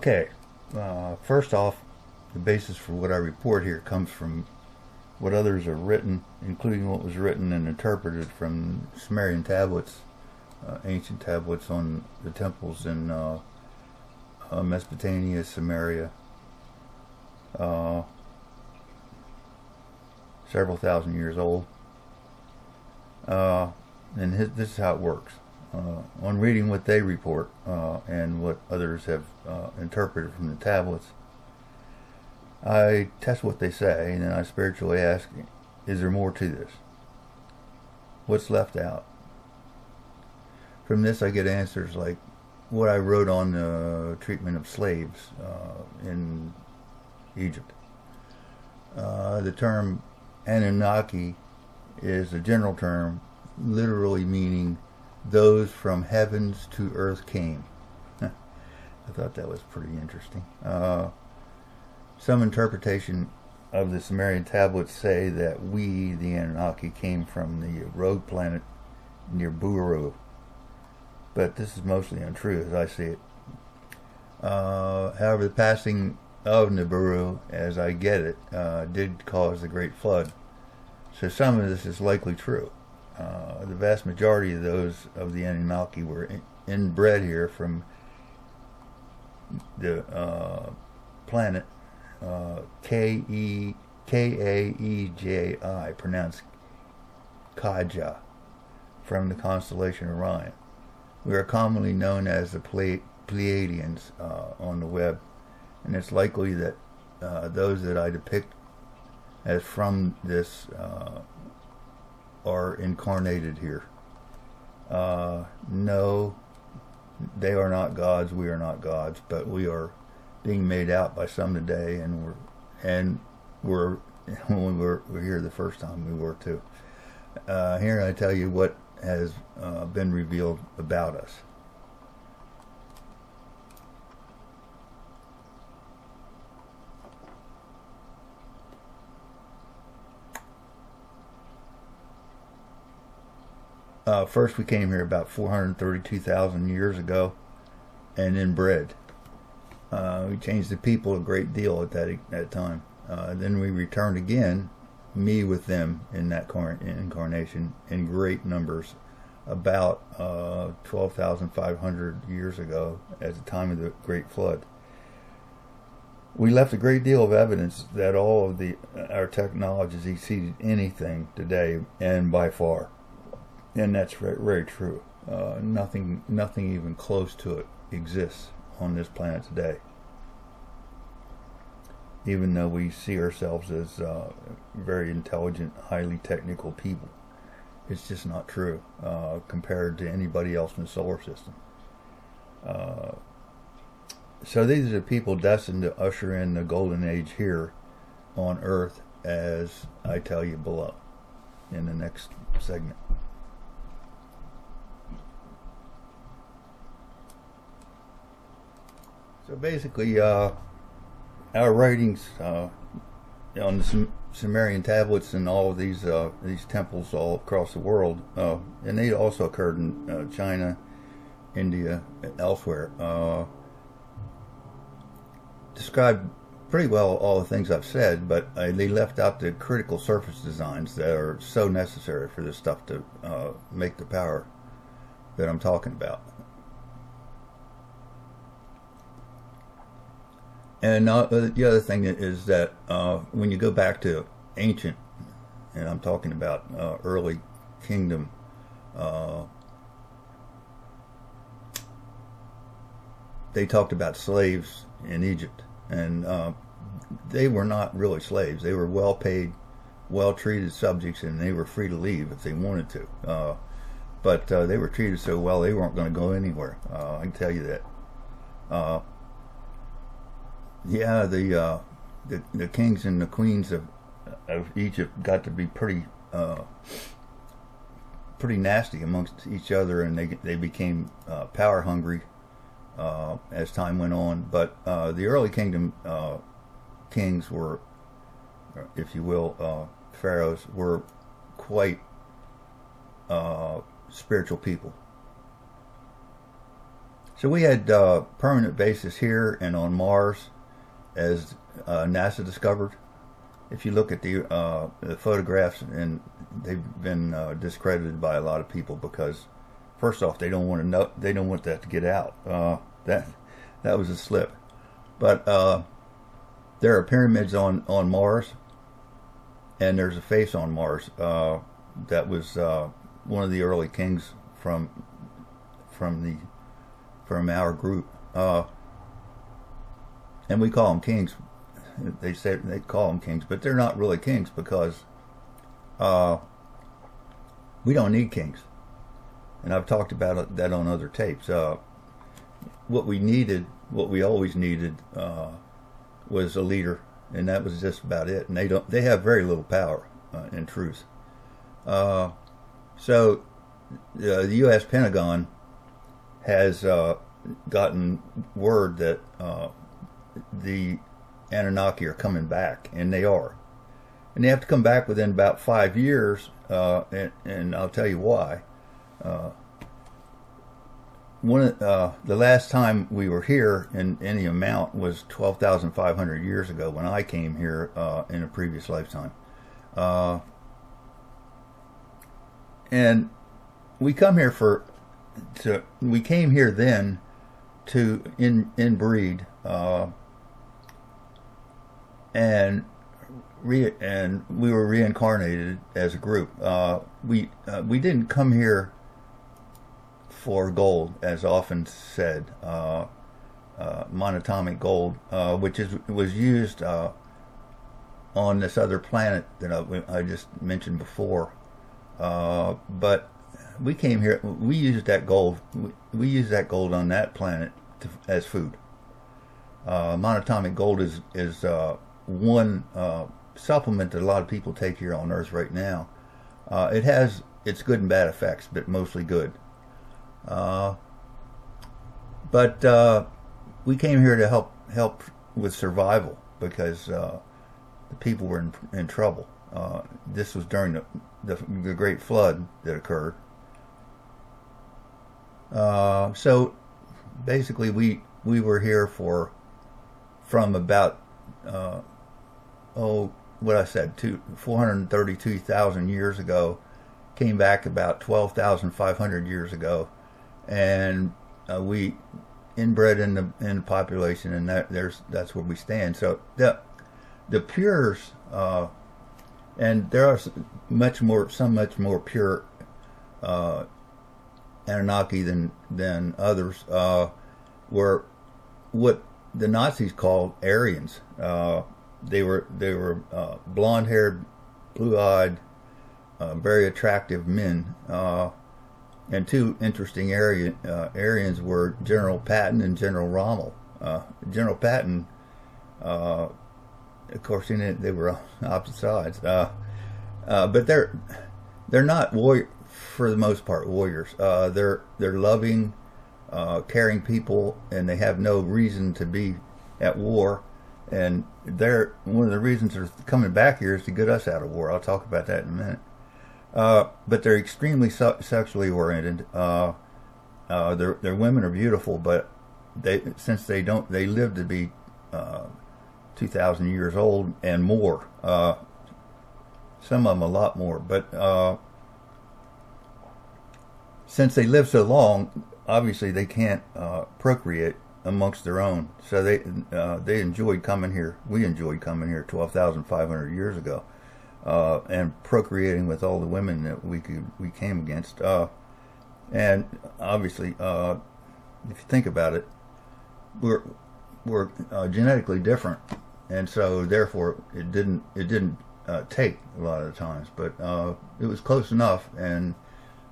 Okay, first off, the basis for what I report here comes from what others have written, including what was written and interpreted from Sumerian tablets, ancient tablets on the temples in Mesopotamia, Samaria, several thousand years old. And this is how it works. On reading what they report and what others have interpreted from the tablets, I test what they say, and then I spiritually ask, is there more to this? What's left out? From this I get answers like what I wrote on the treatment of slaves in Egypt. The term Annunachi is a general term, literally meaning those from heavens to earth came. I thought that was pretty interesting. Some interpretation of the Sumerian tablets say that we, the Annunachi, came from the rogue planet near Buru, but this is mostly untrue as I see it. However, the passing of Nibiru, as I get it, did cause the Great Flood, so some of this is likely true. The vast majority of those of the Anunnaki were inbred here from the planet Kaeji, pronounced Kaja, from the constellation Orion. We are commonly known as the Pleiadians on the web, and it's likely that those that I depict as from this are incarnated here. No, they are not gods, we are not gods, but we are being made out by some today, and we're when we were here the first time, we were too. Here I tell you what has been revealed about us. First, we came here about 432,000 years ago, and inbred. We changed the people a great deal at that time. Then we returned again, me with them in that incarnation, in great numbers, about 12,500 years ago, at the time of the Great Flood. We left a great deal of evidence that all of our technologies exceeded anything today, and by far. And that's very, very true. Nothing even close to it exists on this planet today. Even though we see ourselves as very intelligent, highly technical people, it's just not true compared to anybody else in the solar system. So these are the people destined to usher in the golden age here on Earth, as I tell you below in the next segment. So basically, our writings on the Sumerian tablets and all of these temples all across the world, and they also occurred in China, India, and elsewhere, describe pretty well all the things I've said, but they left out the critical surface designs that are so necessary for this stuff to make the power that I'm talking about. And the other thing is that when you go back to ancient, and I'm talking about early kingdom, they talked about slaves in Egypt, and they were not really slaves. They were well-paid, well-treated subjects, and they were free to leave if they wanted to. But they were treated so well they weren't going to go anywhere. I can tell you that. Yeah, the kings and the queens of Egypt got to be pretty nasty amongst each other, and they became power hungry as time went on. But the early kingdom kings were, if you will, pharaohs, were quite spiritual people. So we had permanent bases here and on Mars, as NASA discovered. If you look at the photographs, and they've been discredited by a lot of people because, first off, they don't want to know, they don't want that to get out. That was a slip. But there are pyramids on Mars, and there's a face on Mars that was one of the early kings from our group, and we call them kings. They say they call them kings, but they're not really kings because we don't need kings. And I've talked about that on other tapes. What we needed, what we always needed, was a leader, and that was just about it. And they have very little power, in truth. So the U.S. Pentagon has gotten word that the Annunachi are coming back, and they are. And they have to come back within about 5 years, and I'll tell you why. The last time we were here in any amount was 12,500 years ago when I came here in a previous lifetime. And we come here we came here then to inbreed and we were reincarnated as a group. We didn't come here for gold, as often said, monatomic gold, which was used on this other planet that I just mentioned before. But we came here. We used that gold. We used that gold on that planet as food. Monatomic gold is one supplement that a lot of people take here on Earth right now. It has its good and bad effects, but mostly good. But we came here to help with survival because the people were in trouble. This was during the Great Flood that occurred. So basically, we were here from about 432,000 years ago, came back about 12,500 years ago, and we inbred in the population, and that's where we stand. So the pures, and there are some much more pure Anunnaki than others, were what the Nazis called Aryans. They were blonde-haired, blue-eyed, very attractive men. And two interesting Aryans were General Patton and General Rommel. General Patton, of course, they were on opposite sides. But they're not for the most part warriors. They're loving, caring people, and they have no reason to be at war. And one of the reasons they're coming back here is to get us out of war. I'll talk about that in a minute. But they're extremely sexually oriented. Their women are beautiful, but since they live to be 2,000 years old and more. Some of them a lot more, but since they live so long, obviously they can't procreate amongst their own. So they enjoyed coming here. We enjoyed coming here 12,500 years ago, and procreating with all the women that we came against. And obviously, if you think about it, we're genetically different, and so therefore it didn't take a lot of the times, but it was close enough, and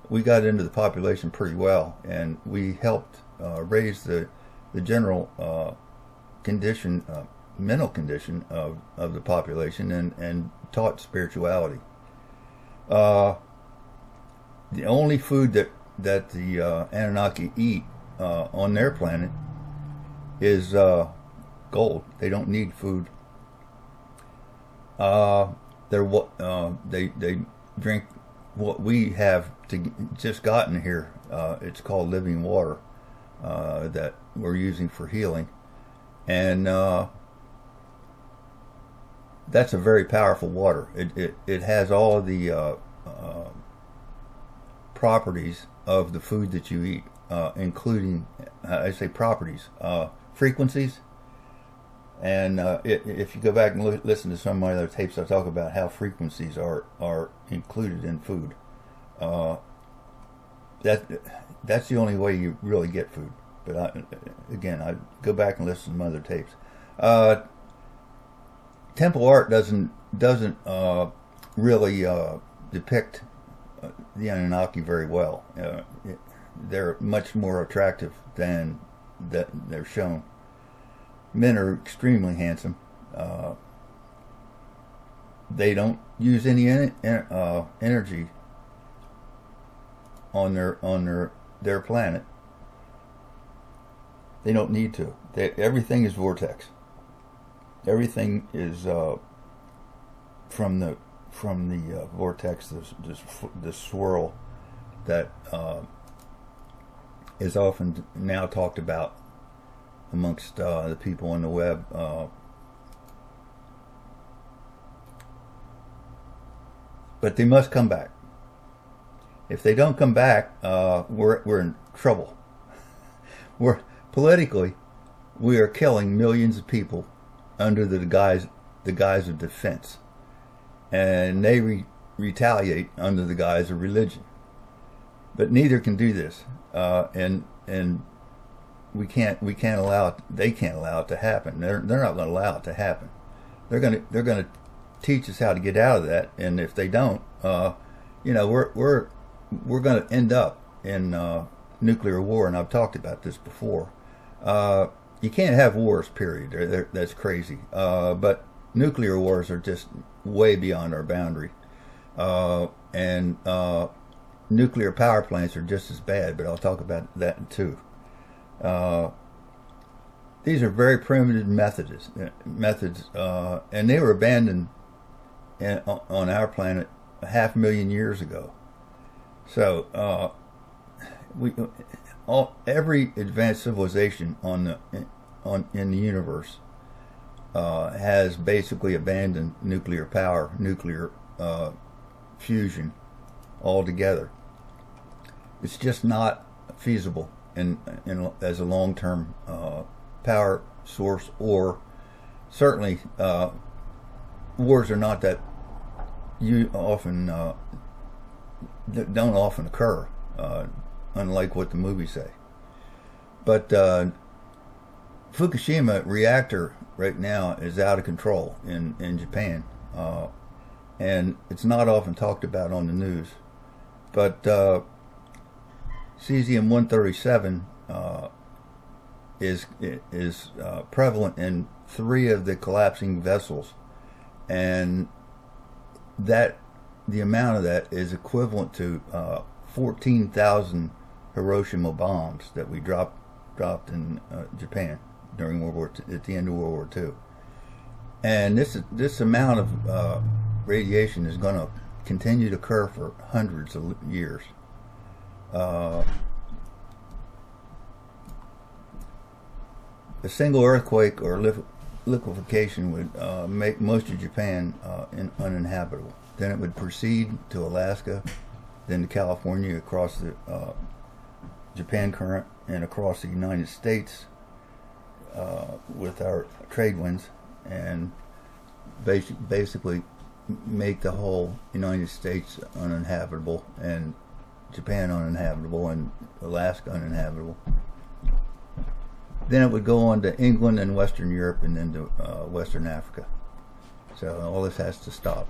we got into the population pretty well, and we helped raise the general condition, mental condition of the population, and taught spirituality. The only food that the Anunnaki eat on their planet is gold. They don't need food. They drink what we have just gotten here. It's called living water. that we're using for healing. And that's a very powerful water. It has all of the properties of the food that you eat, including, I say properties, frequencies. And if you go back and listen to some of my other tapes, I talk about how frequencies are included in food. That's the only way you really get food. But I go back and listen to some other tapes. Temple art doesn't really depict the Anunnaki very well. They're much more attractive than that they're shown. Men are extremely handsome. They don't use any energy on their planet. They don't need to. Everything is vortex. Everything is from the vortex, the swirl that is often now talked about amongst the people on the web. But they must come back. If they don't come back, we're in trouble. Politically, we are killing millions of people under the guise of defense, and they retaliate under the guise of religion. But neither can do this, and we can't allow it. They can't allow it to happen. They're not going to allow it to happen. They're going to teach us how to get out of that, and if they don't, we're going to end up in nuclear war. And I've talked about this before. You can't have wars, period. That's crazy. But nuclear wars are just way beyond our boundary. And nuclear power plants are just as bad, but I'll talk about that too. These are very primitive methods, and they were abandoned on our planet 500,000 years ago. So every advanced civilization in the universe has basically abandoned nuclear power, nuclear fusion altogether. It's just not feasible as a long-term power source, or certainly wars are not that don't often occur, unlike what the movies say. But Fukushima reactor right now is out of control in Japan, and it's not often talked about on the news. But cesium-137 is prevalent in 3 of the collapsing vessels, and the amount of that is equivalent to 14,000 Hiroshima bombs that we dropped in Japan during World War II, at the end of World War II. And this amount of radiation is going to continue to occur for hundreds of years. A single earthquake or liquefaction would make most of Japan uninhabitable. Then it would proceed to Alaska, then to California, across the Japan Current, and across the United States with our trade winds, and basically make the whole United States uninhabitable, and Japan uninhabitable, and Alaska uninhabitable. Then it would go on to England and Western Europe, and then to Western Africa. So all this has to stop.